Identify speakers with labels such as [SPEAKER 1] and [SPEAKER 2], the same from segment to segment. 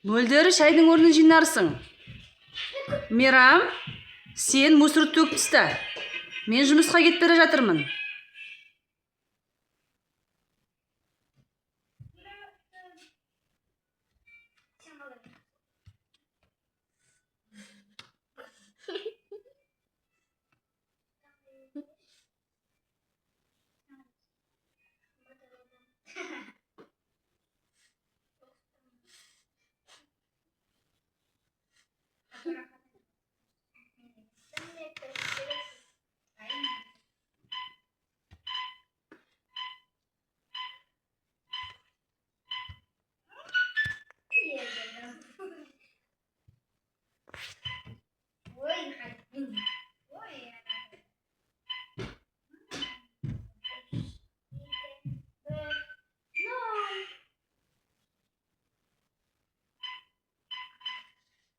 [SPEAKER 1] Мөлдір шайдың орнын жинарсың. Мейрам, сен мусор төктісті. Мен жұмысқа кетіп бара жатырмын.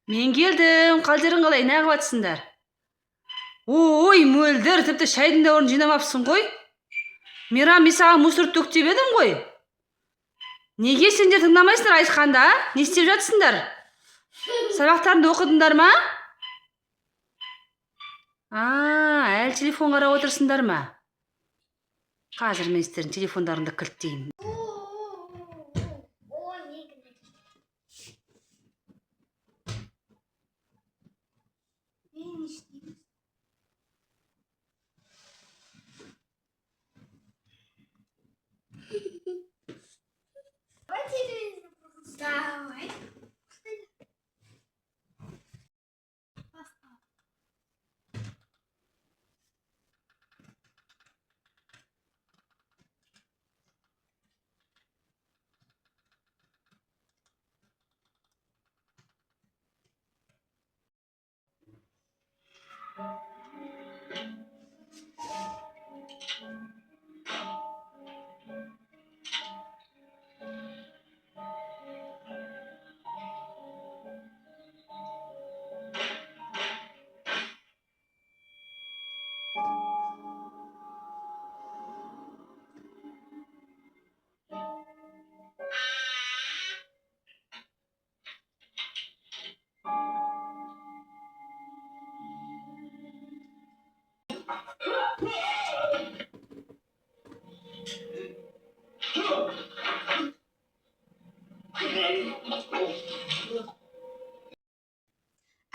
[SPEAKER 1] Мен келдім, қалдерің қалай, нағып атсыңдар? Ой, Мөлдір, тіпті шайдың да орнын жинамапсың ғой. Мейрам, мен саған мусор төк деп едім ғой. Неге сендер тыңдамайсыңдар айтқанда? Не істеп жатсыңдар? Сабақтарыңды оқыдыңдар ма? Әлі телефон қарап отырсыңдар ма? Қазір мен сіздердің телефондарыңды кілттеймін.
[SPEAKER 2] Давай.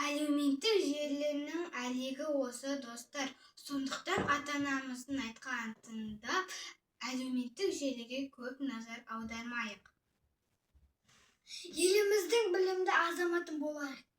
[SPEAKER 2] Әлеуметтік желінің әлегі осы, достар. Сондықтан ата-анамыздың айтқанын тыңдап, әлеуметтік желіге көп назар аудармайық. Еліміздің білімді азаматы болайық.